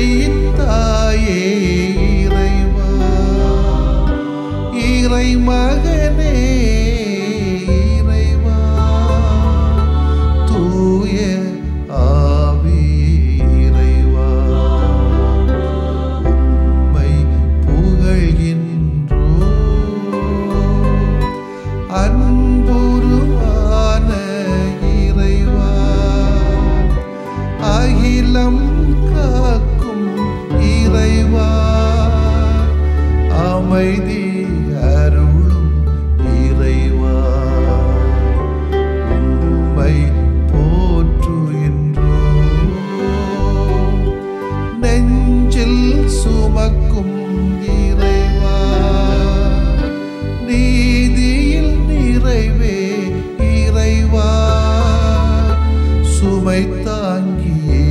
உண்மையின் தாயே இறைவா, இறை மகனே இறைவா, தூய ஆவி இறைவா, உம்மை புகழ்கின்றோ. அன்புருவான இறைவா, அகிலம் காக்கும் இறைவா, அமைதி அருளும் இறைவா, உம்மை போற்றுகின்றோம். நெஞ்சில் சுமக்கும் இறைவா, நீதியில் நிறைவே இறைவா, சுமை தாங்கியே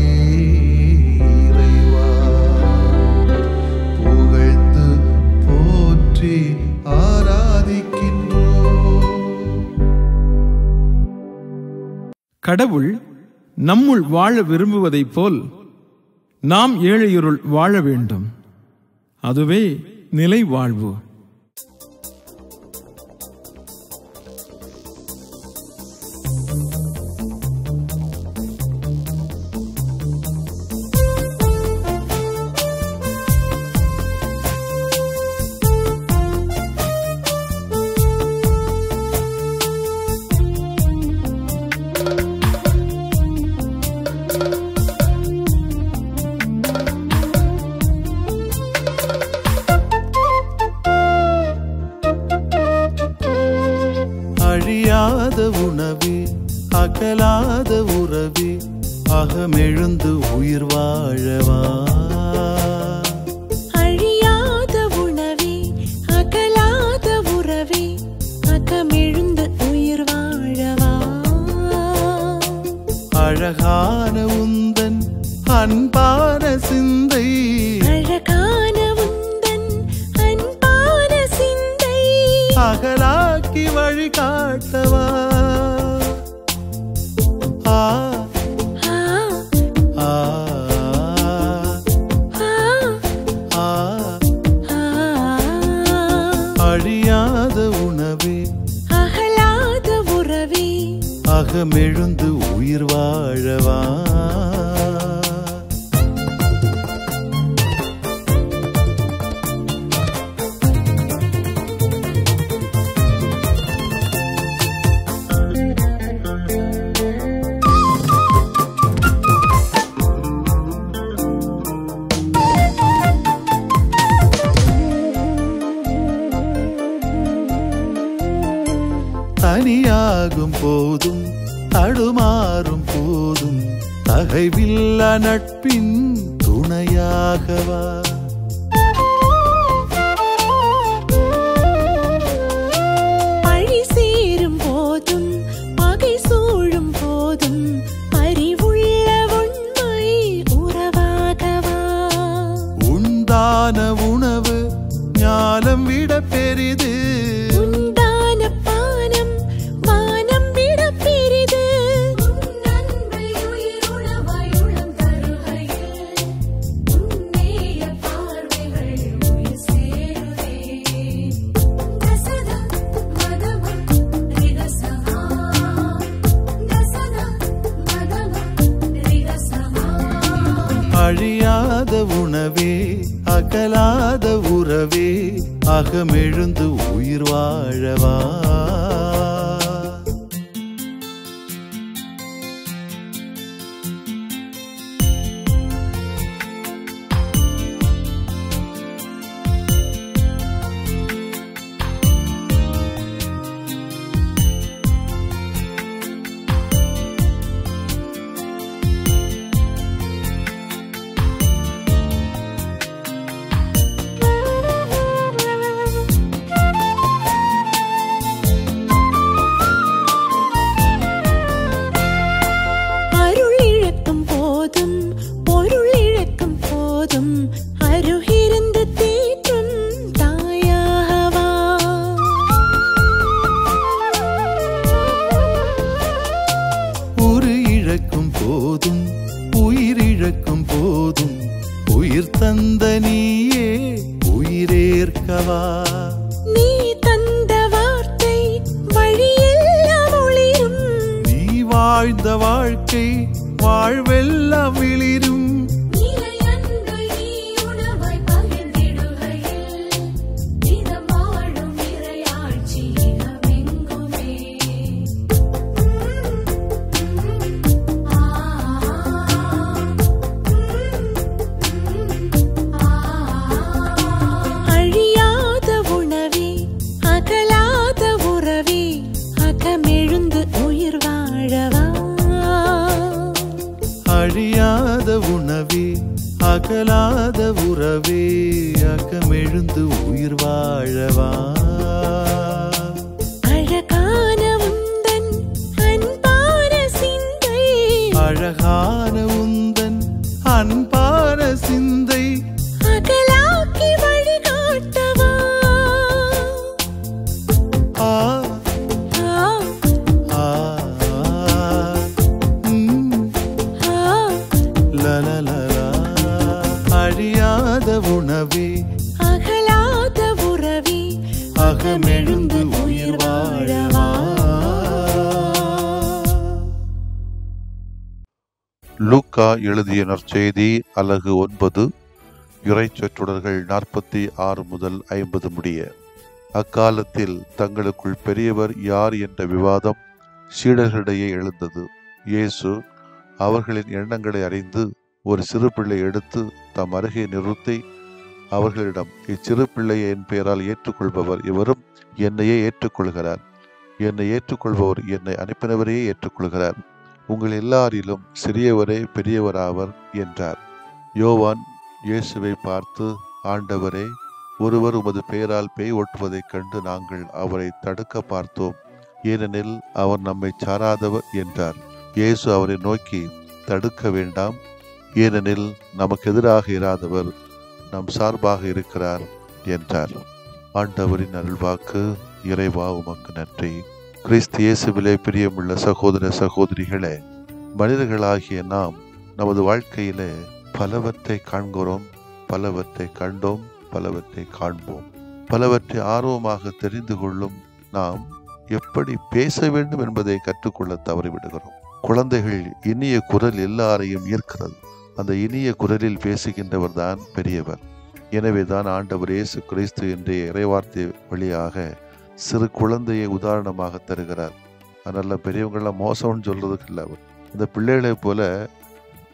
இறைவா, புகழ்ந்து போற்றி ஆராதிக்கின்றோம். கடவுள் நம்முள் வாழ விரும்புவதைப் போல் நாம் ஏழையுருள் வாழ வேண்டும். அதுவே நிலை வாழ்வு. அழியாத உணவே, அகலாத உறவே, அகமெழுந்து உயிர் வாழவா. அழியாத உணவே, அகலாத உறவே, அகமெழுந்து உயிர் வாழவா. அழகான உந்தன் அன்பான சிந்தை, அழகான உந்தன் அன்பான சிந்தை, அகலாக்கி வழிகாட்டவா. ஆ ஆ ஆ ஆ ஆ. ஆ. அழியாத உணவே, அகலாத உறவே, அகமெழுந்து உயிர் வாழவா. தனியாகும் போதும் தடுமாறும் போதும் தகைவில்ல நட்பின் துணையாகவா. பழி சேரும் போதும் பகை சூழும் போதும் அறிவுள்ள உண்மை உறவாகவா. உண்டான உணவு ஞானம் விட பெரிது, உண்டான பானம் வானம் விட பெரிது. உன்னன்பை உயிருணவாய் உளம் தருகையில் உன்னேய பார்வைகள் உயிர் சேருதே. தசத மதம ரிகசமா, தசத மதம ரிகசமா. அழியாத உணவே, அகலாத உறவே, அகமெழுந்து உயிர் வாழவா. உயிர் தந்த நீயே உயிரேற்கவா. நீ தந்த வார்த்தை வழியெல்லாம் ஒளிரும். நீ வாழ்ந்த வாழ்க்கை வாழ்வெல்லாம் விளிரும். அழியாத உணவே அகலாத உறவே அகமெழுந்து உயிர் வாழவா. அழகான உந்தன் அன்பான சிந்தை. அழகான உந்தன் அன்பான சிந்தை அகலாக்கி வழிகாட்டவா. ஆ அழியாத உணவே அகலாத உறவே அகமெழுந்து உயிர் வாழவா. லூக்கா எழுதிய நற்செய்தி அலகு 9 இறைச்சொற்றொடர்கள் 46 முதல் 50 முடிய. அக்காலத்தில் தங்களுக்குள் பெரியவர் யார் என்ற விவாதம் சீடர்களிடையே எழுந்தது. இயேசு அவர்களின் எண்ணங்களை அறிந்து ஒரு சிறு பிள்ளை எடுத்து தம் அருகே நிறுத்தி அவர்களிடம், இச்சிறு பிள்ளையை என் பெயரால் ஏற்றுக்கொள்பவர் இவரும் என்னையே ஏற்றுக்கொள்கிறார். என்னை ஏற்றுக்கொள்பவர் என்னை அனுப்பினவரையே ஏற்றுக்கொள்கிறார். உங்கள் எல்லாரிலும் சிறியவரே பெரியவராவர் என்றார். யோவான் இயேசுவை பார்த்து, ஆண்டவரே, ஒருவர் உமது பெயரால் பேய் ஓட்டுவதைக் கண்டு நாங்கள் அவரை தடுக்க பார்த்தோம், ஏனெனில் அவர் நம்மை சாராதவர் என்றார். இயேசு அவரை நோக்கி, தடுக்க வேண்டாம், ஏனெனில் நமக்கு எதிராக இராதவர் நம் சார்பாக இருக்கிறார் என்றார். ஆண்டவரின் அருள்வாக்கு. இறைவா உமக்கு நன்றி. கிறிஸ்து இயேசுவிலே பிரியமுள்ள சகோதர சகோதரிகளே, மனிதர்களாகிய நாம் நமது வாழ்க்கையிலே பலவற்றை காண்கிறோம், பலவற்றை கண்டோம், பலவற்றை காண்போம். பலவற்றை ஆர்வமாக தெரிந்து கொள்ளும் நாம் எப்படி பேச வேண்டும் என்பதை கற்றுக்கொள்ள தவறிவிடுகிறோம். குழந்தைகள் இனிய குரல் எல்லாரையும் ஈர்க்கிறது. அந்த இனிய குரலில் பேசுகின்றவர் தான் பெரியவர். எனவேதான் ஆண்டவர் இயேசு கிறிஸ்து இன்றைய இறைவார்த்தை வழியாக சிறு குழந்தையை உதாரணமாக தருகிறார். அதனால பெரியவங்களாம் மோசம்னு சொல்றதுக்கு இல்லை. அவர் இந்த பிள்ளைகளை போல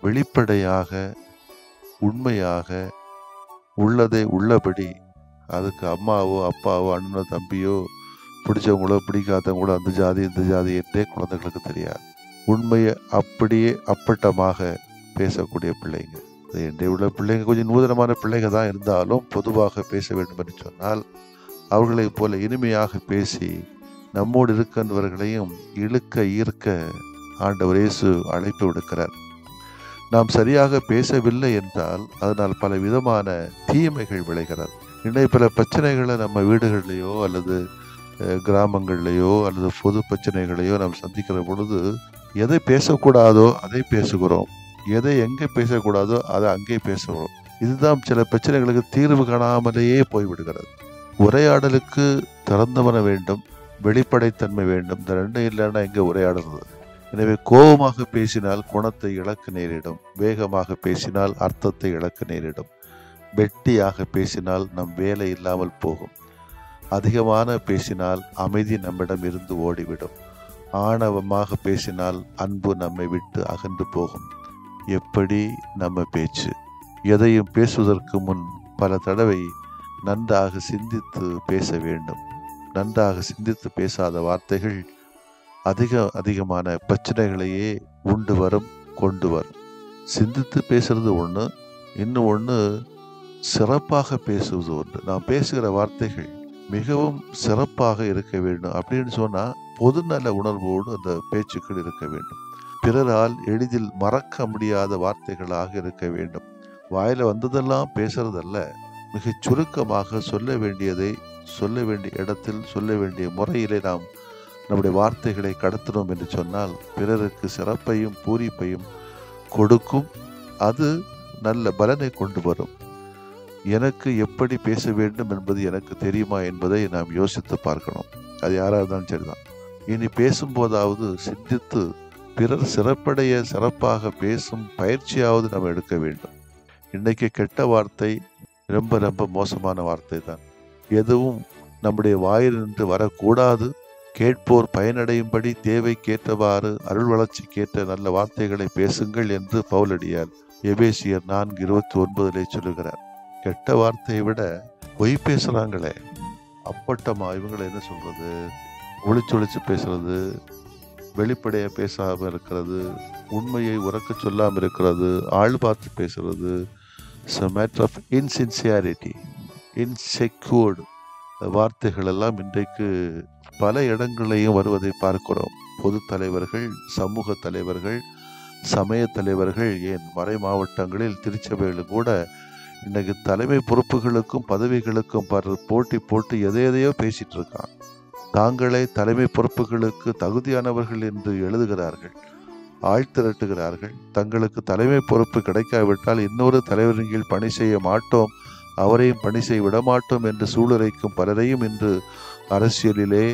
வெளிப்படையாக உண்மையாக உள்ளதை உள்ளபடி, அதுக்கு அம்மாவோ அப்பாவோ அண்ணனோ தம்பியோ பிடிச்சவங்களோ பிடிக்காதவங்களோ அந்த ஜாதி இந்த ஜாதி என்றே குழந்தைகளுக்கு தெரியாது. உண்மையை அப்படியே அப்பட்டமாக பேசக்கூடிய பிள்ளைங்க. இன்றைய உள்ள பிள்ளைங்க கொஞ்சம் நூதனமான பிள்ளைங்க தான் இருந்தாலும் பொதுவாக பேச வேண்டும் என்று சொன்னால் அவர்களைப் போல இனிமையாக பேசி நம்மோடு இருக்கின்றவர்களையும் இழுக்க ஈர்க்க ஆண்டவர் இயேசு அழைப்பு விடுக்கிறார். நாம் சரியாக பேசவில்லை என்றால் அதனால் பல விதமான தீமைகள் விளைகிறது. இன்றைய பல பிரச்சனைகளை நம்ம வீடுகள்லையோ அல்லது கிராமங்கள்லையோ அல்லது பொது பிரச்சனைகளையோ நாம் சந்திக்கிற பொழுது எதை பேசக்கூடாதோ அதை பேசுகிறோம், எதை எங்கே பேசக்கூடாதோ அதை அங்கே பேசுகிறோம். இதுதான் சில பிரச்சனைகளுக்கு தீர்வு காணாமலேயே போய்விடுகிறது. உரையாடலுக்கு திறந்தவன வேண்டும், வெளிப்படைத்தன்மை வேண்டும். இந்த ரெண்டும் இல்லைன்னா எங்கே உரையாடுறது? எனவே கோபமாக பேசினால் குணத்தை இழக்க நேரிடும், வேகமாக பேசினால் அர்த்தத்தை இழக்க நேரிடும், வெட்டியாக பேசினால் நம் வேலை இல்லாமல் போகும், அதிகமான பேசினால் அமைதி நம்மிடம் இருந்து ஓடிவிடும், ஆணவமாக பேசினால் அன்பு நம்மை விட்டு அகன்று போகும். எப்படி நம்ம பேச்சு? எதையும் பேசுவதற்கு முன் பல தடவை நன்றாக சிந்தித்து பேச வேண்டும். நன்றாக சிந்தித்து பேசாத வார்த்தைகள் அதிகமான பிரச்சனைகளையே உண்டு வரும், கொண்டு வரும். சிந்தித்து பேசுறது ஒன்று, இன்னும் ஒன்று சிறப்பாக பேசுவது ஒன்று. நாம் பேசுகிற வார்த்தைகள் மிகவும் சிறப்பாக இருக்க வேண்டும். அப்படின்னு சொன்னால் பொதுநல உணர்வோடு அந்த பேச்சுக்கள் இருக்க வேண்டும். பிறரால் எளிதில் மறக்க முடியாத வார்த்தைகளாக இருக்க வேண்டும். வாயில வந்ததெல்லாம் பேசுறதல்ல, மிக சுருக்கமாக சொல்ல வேண்டியதை சொல்ல வேண்டிய இடத்தில் சொல்ல வேண்டிய முறையிலே நாம் நம்முடைய வார்த்தைகளை கடத்தினோம் என்று சொன்னால் பிறருக்கு சிறப்பையும் பூரிப்பையும் கொடுக்கும். அது நல்ல பலனை கொண்டு வரும். எனக்கு எப்படி பேச வேண்டும் என்பது எனக்கு தெரியுமா என்பதை நாம் யோசித்து பார்க்கணும். அது யாராக இருந்தாலும் சரிதான். இனி பேசும்போதாவது சிந்தித்து பிறர் சிறப்படைய சிறப்பாக பேசும் பயிற்சியாவது நம்ம எடுக்க வேண்டும். இன்னைக்கு கெட்ட வார்த்தை ரொம்ப ரொம்ப மோசமான வார்த்தை தான். எதுவும் நம்முடைய வாயிலிருந்து வரக்கூடாது. கேட்போர் பயனடையும்படி தேவைக்கேற்றவாறு அருள் வளர்ச்சிக்கேற்ற நல்ல வார்த்தைகளை பேசுங்கள் என்று பவுலடியார் எபேசியர் 4:29 சொல்லுகிறார். கெட்ட வார்த்தையை விட பொய் பேசுறாங்களே, அப்பட்டமா இவங்களை என்ன சொல்றது, ஒளிச்சொளிச்சு பேசுறது, வெளிப்படையா பேசாம இருக்கிறது, உண்மையை உறக்க சொல்லாமல் இருக்கிறது, ஆள் பார்த்து பேசுறது, மேட்டர் ஆஃப் இன்சின்சியாரிட்டி, இன்செக்யூர்டு வார்த்தைகள் எல்லாம் இன்றைக்கு பல இடங்களையும் வருவதை பார்க்கிறோம். பொது தலைவர்கள், சமூக தலைவர்கள், சமய தலைவர்கள், ஏன் மறை மாவட்டங்களில் திருச்சபைகளும் கூட இன்னைக்கு தலைமை பொறுப்புகளுக்கும் பதவிகளுக்கும் போட்டி போட்டு எதையோ பேசிட்டு இருக்காங்க. தாங்களே தலைமை பொறுப்புகளுக்கு தகுதியானவர்கள் என்று எழுதுகிறார்கள், ஆழ்த்திரட்டுகிறார்கள். தங்களுக்கு தலைமை பொறுப்பு கிடைக்காவிட்டால் இன்னொரு தலைவரின் கீழ் பணி செய்ய மாட்டோம், அவரையும் பணி செய்ய விடமாட்டோம் என்று சூளுரைக்கும் பலரையும் இன்று அரசியலிலே,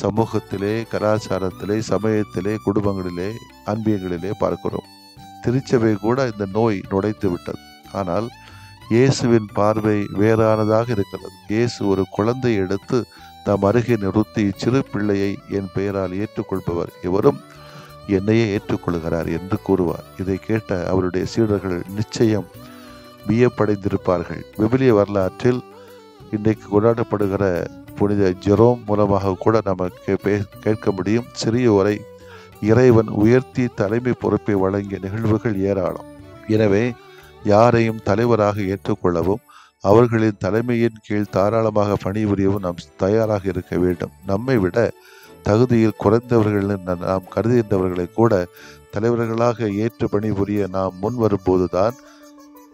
சமூகத்திலே, கலாச்சாரத்திலே, சமயத்திலே, குடும்பங்களிலே, அன்பியங்களிலே பார்க்கிறோம். திருச்சபை கூட இந்த நோய் நுழைத்து விட்டது. ஆனால் இயேசுவின் பார்வை வேறானதாக இருக்கிறது. இயேசு ஒரு குழந்தை எடுத்து தம் அருகே நிறுத்தி, இச்சிறு பிள்ளையை என் பெயரால் ஏற்றுக்கொள்பவர் எவரும் என்னையே ஏற்றுக்கொள்கிறார் என்று கூறுவார். இதை கேட்ட அவருடைய சீடர்கள் நிச்சயம் வியப்படைந்திருப்பார்கள். விவிலிய வரலாற்றில் இன்றைக்கு கொண்டாடப்படுகிற புனித ஜெரோம் மூலமாக கூட நம்ம கேட்க முடியும். சிறியோரை இறைவன் உயர்த்தி தலைமை பொறுப்பை வழங்கிய நிகழ்வுகள் ஏராளம். எனவே யாரையும் தலைவராக ஏற்றுக்கொள்ளவும் அவர்களின் தலைமையின் கீழ் தாராளமாக பணிபுரியவும் நாம் தயாராக இருக்க வேண்டும். நம்மை விட தகுதியில் குறைந்தவர்கள் நாம் கருதுகின்றவர்களை கூட தலைவர்களாக ஏற்று பணிபுரிய நாம் முன் வரும்போதுதான்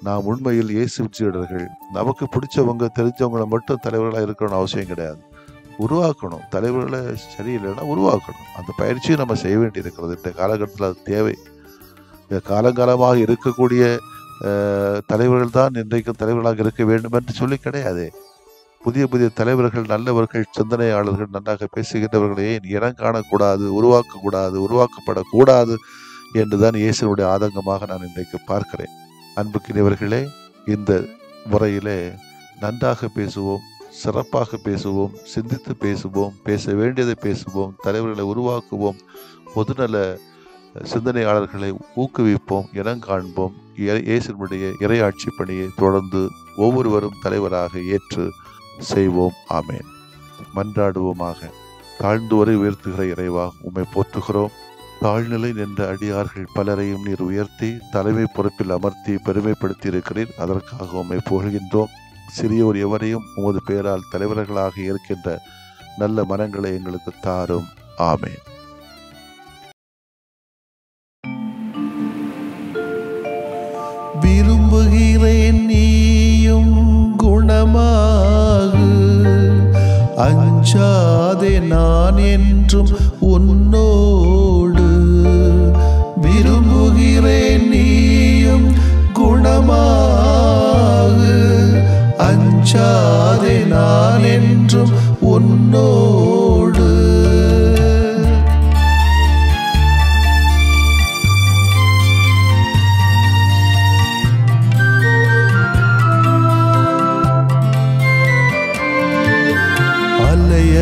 நாம் உண்மையில் இயேசு சீடர்கள். நமக்கு பிடிச்சவங்க, தெரிஞ்சவங்களை மட்டும் தலைவர்களாக இருக்கணும்னு அவசியம் கிடையாது. உருவாக்கணும். தலைவர்களை சரியில்லைன்னா உருவாக்கணும். அந்த பயிற்சியை நம்ம செய்ய வேண்டியிருக்கிறது. இந்த காலகட்டத்தில் அது தேவை. காலங்காலமாக இருக்கக்கூடிய தலைவர்கள் தான் இன்றைக்கும் தலைவர்களாக இருக்க வேண்டும் என்று சொல்லி கிடையாது. புதிய புதிய தலைவர்கள், நல்லவர்கள், சிந்தனையாளர்கள், நன்றாக பேசுகின்றவர்களே இனம் காணக்கூடாது, உருவாக்கக்கூடாது, உருவாக்கப்படக்கூடாது என்றுதான் இயேசுனுடைய ஆதங்கமாக நான் இன்றைக்கு பார்க்கிறேன். அன்புக்கினியவர்களே, இந்த முறையிலே நன்றாக பேசுவோம், சிறப்பாக பேசுவோம், சிந்தித்து பேசுவோம், பேச வேண்டியதை பேசுவோம், தலைவர்களை உருவாக்குவோம், பொதுநல சிந்தனையாளர்களை ஊக்குவிப்போம், இனம் காண்போம். இயேசுனுடைய இறையாட்சி பணியை தொடர்ந்து ஒவ்வொருவரும் தலைவராக ஏற்று செய்வோம். ஆமேன். மன்றாடுவோமாக. தாழ்ந்துவரை உயர்த்துகிற இறைவா, உம்மை போற்றுகிறோம். தாழ்நிலை நின்ற அடியார்கள் பலரையும் நீர் உயர்த்தி தலைமை பொறுப்பில் அமர்த்தி பெருமைப்படுத்தி இருக்கிறீர். அதற்காக உம்மை புகழ்கின்றோம். சிறியோர் எவரையும் உமது பெயரால் தலைவர்களாக ஏற்கின்ற நல்ல மனங்களை எங்களுக்கு தாரும். ஆமேன். விரும்புகிறேன் நீயும் குணமாகு, அஞ்சாதே நான் என்றும் உன்னோடு. விரும்புகிறேன் நீயும் குணமாகு, அஞ்சாதே நான் என்றும் உன்னோடு.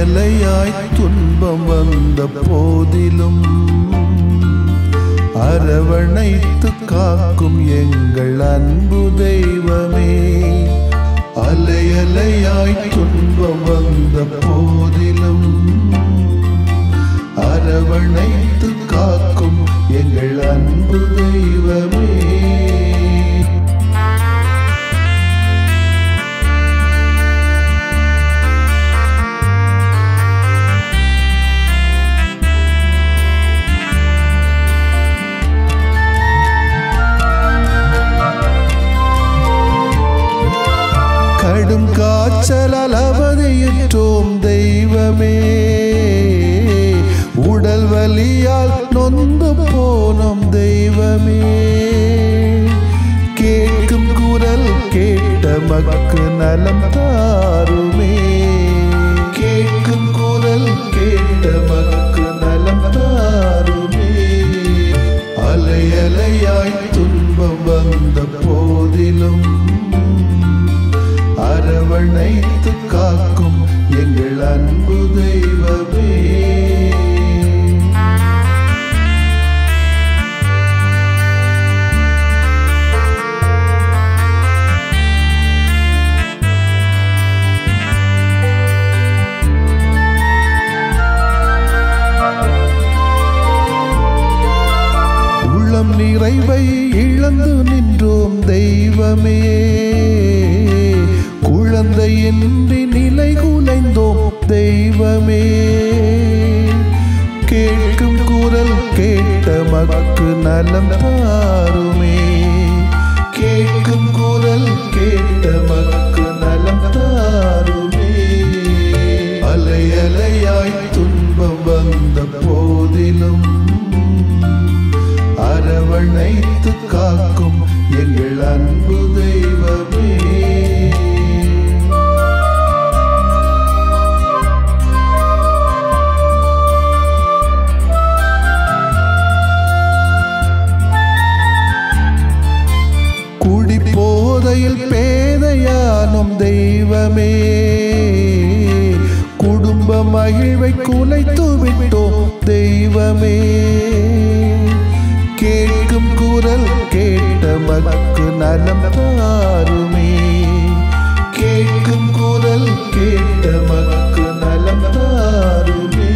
அலையாய் துன்பம் வந்த போதிலும் அரவணைத்து காக்கும் எங்கள் அன்பு தெய்வமே. அலையாய் துன்பம் வந்த போதிலும் அரவணைத்து காக்கும் எங்கள் அன்பு தெய்வமே. கடும் காய்ச்சலால் அவதியுற்றோம் தெய்வமே, உடல் வலியால் நொந்து போனோம் தெய்வமே. கேட்கும் குரல் கேட்ட மக்கு நலம் தாருமே. கேட்கும் குரல் கேட்ட மக்கு நலம் தாருமே. அலை அலையாய் துன்பம் வந்த போதிலும் அரவணைத்து காக்கும் எங்கள் அன்பு தெய்வமே. உள்ளம் நிறைவை இழந்து நின்றோம் தெய்வமே. குழந்தையின்றி நிலை குலைந்தோம் தெய்வமே. கேட்கும் குரல் கேட்ட மக்கு நலம் தாருமே. கேட்கும் குரல் கேட்ட மக்கு நலம் தாருமே. அலை அலையாய் துன்பம் வந்த போதிலும் அரவணைத்து காக்கும் எங்கள் அன்பு தெய்வமே. குடி போதையில் பேதையானும் தெய்வமே. குடும்ப மகிழ்வை குலைத்து விட்டோம் தெய்வமே. கேட்கும் குரல் கேட்ட மக்கு நலம் தாருமே. கேட்கும் குரல் கேட்ட மக்கு நலம் தாருமே.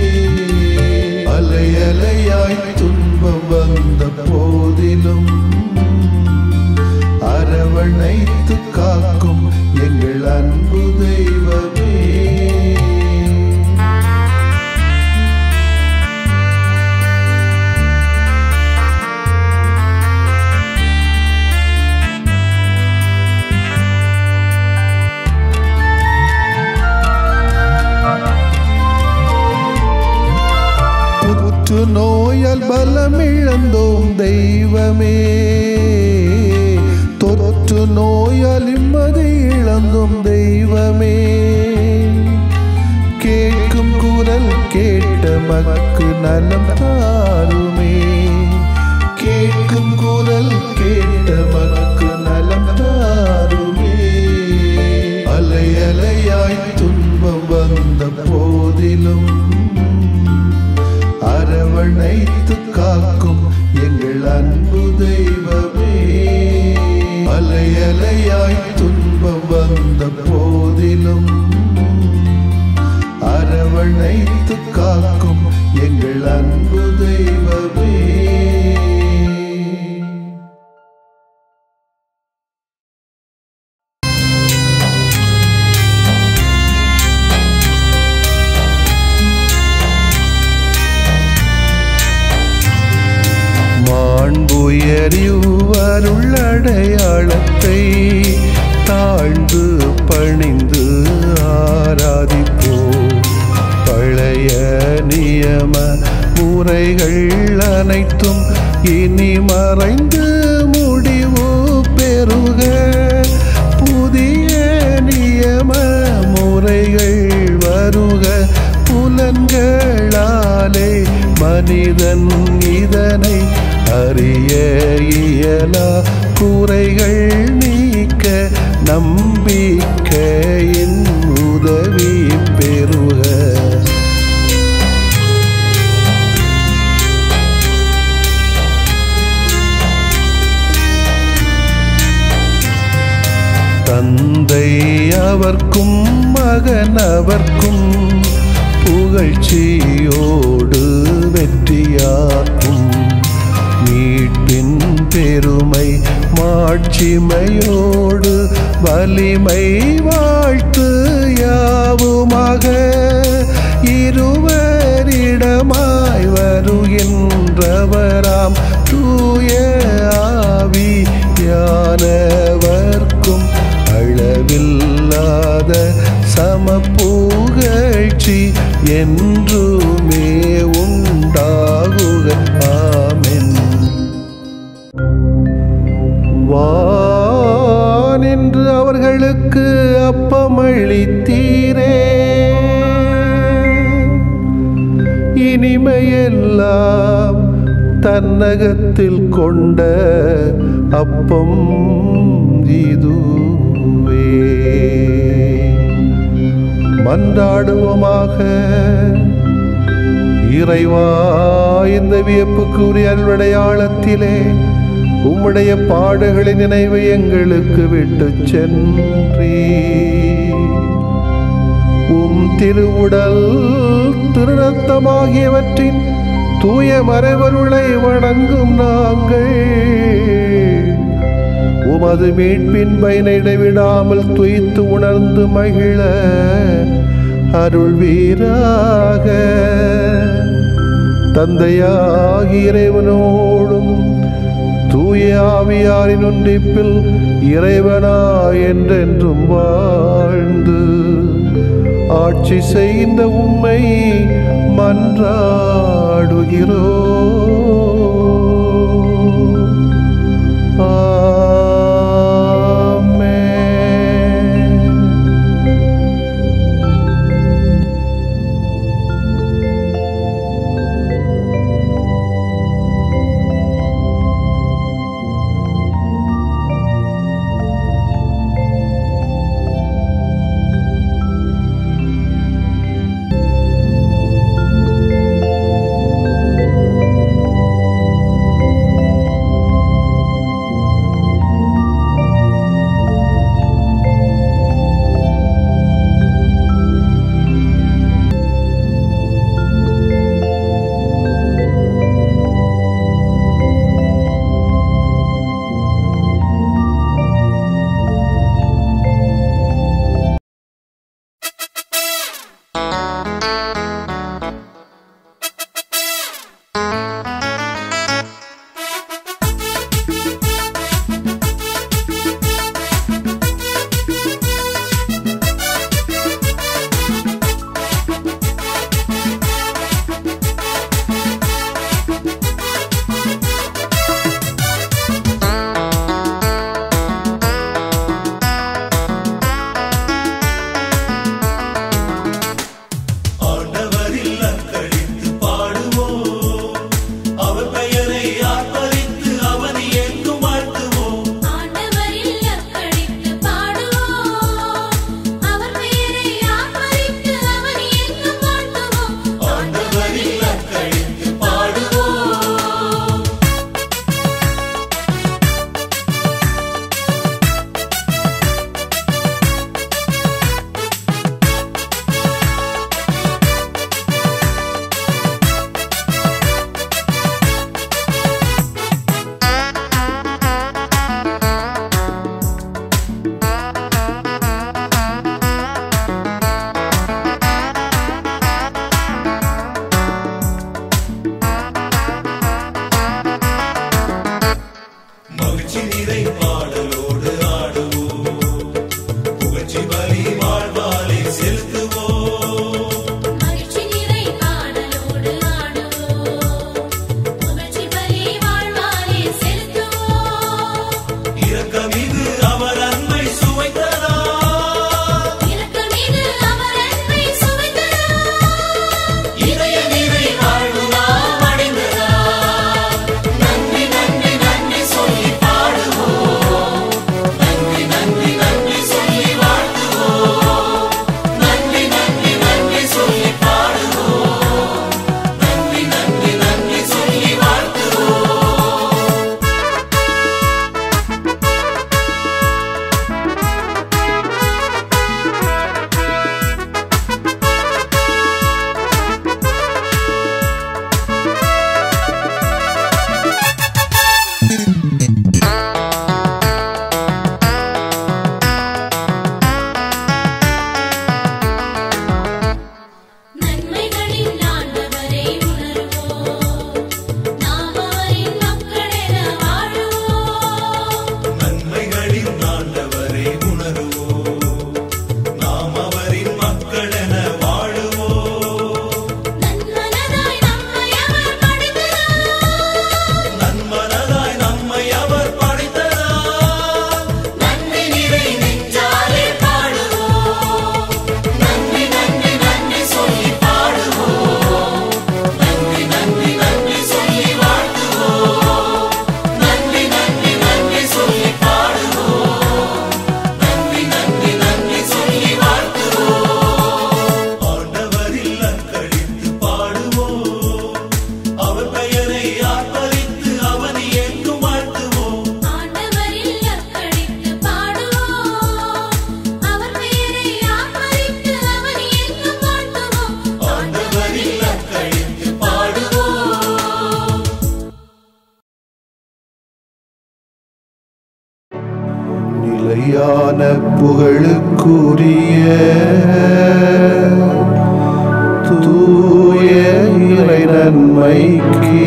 அலை அலையாய் துன்பம் வந்த போதிலும் அரவணைத்து காக்கும் எங்கள் அன்பு தெய்வமே. புற்று நோயால் பலம் இழந்தோம் தெய்வமே. தொற்று நோயால் நிம்மதி இழந்தோம் தெய்வமே. கேட்கும் குரல் கேட்ட மக்கு நலம் தாருமே. கேட்கும் குரல் கேட்ட மக்கு நலம் தாருமே. அலை அலையாய் துன்பம் வந்த போதிலும் அரவணைத்து காக்கும் எங்கள் அன்பு தெய்வமே. அலை அலையாய் துன்பம் வந்த போதிலும் அரவணைத்து காக்கும் எங்கள் அன்பு தெய்வமே. மாண்புயரிவருள்ளடையாளத்தை தாழ்ந்து பணிந்து ஆராதிப்போம். பழைய நியம முறைகள் அனைத்தும் இனி மறைந்து முடிவு பெறுக. புதிய நியம முறைகள் வருக. புலன்களாலே மனிதன் இதனை அறிய இயலா. குறைகள் நீக்க நம்பிக்கையின் உதவி பெறுக. தந்தை அவர்க்கும் மகன் அவர்க்கும் புகழ்ச்சியோடு வெற்றியாக்கும். மீட்பின் பெருமை மாட்சிமையோடு வலிமை வாழ்த்து யாவுமாக. இருவரிடமாய் வருகின்றவராம் தூய ஆவியானவர்க்கும் அளவில்லாத சமப்புகழ்ச்சி என்றுமே உண்டாகுக. ஆமென். வானின் என்று அவர்களுக்கு அப்பமளித்தீரே. இனிமையெல்லாம் தன்னகத்தில் கொண்ட அப்பம் இதுவே. மன்றாடுவோமாக. இறைவா, இந்த வியப்புக்குரிய அல்வடையாளத்திலே உம்முடைய பாடுகளின் நினைவை எங்களுக்கு விட்டு சென்றீ. உம் திருவுடல் திருரத்தமாகியவற்றின் தூய மறைபொருளை வணங்கும் நாங்கள் உமது மீட்பின் பயனை இடைவிடாமல் துய்த்து உணர்ந்து மகிழ அருள்வீராக. தந்தையாகி இறைவனோடும் தூய ஆவியாரின் ஒன்றிப்பில் இறைவனா என்றென்றும் வாழ்ந்து ஆட்சி செய்கின்ற உம்மை மன்றாடுகிறோம். ஆமென். புகழுக்குரிய தூய இறை நன்மைக்கு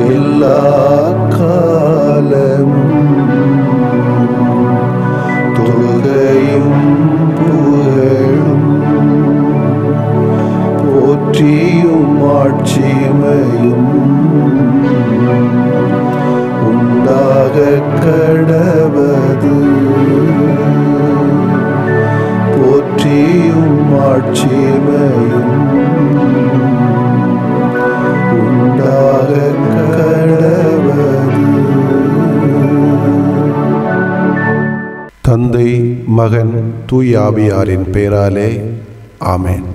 எல்லா காலமும் தொழுகையும் புகழும் போற்றியும் ஆட்சிமையும் உண்டாக கடவது. போற்றியும் ஆட்சிமையும் உண்டாக கடவது. தந்தை, மகன், தூய ஆவியாரின் பெயராலே ஆமென்.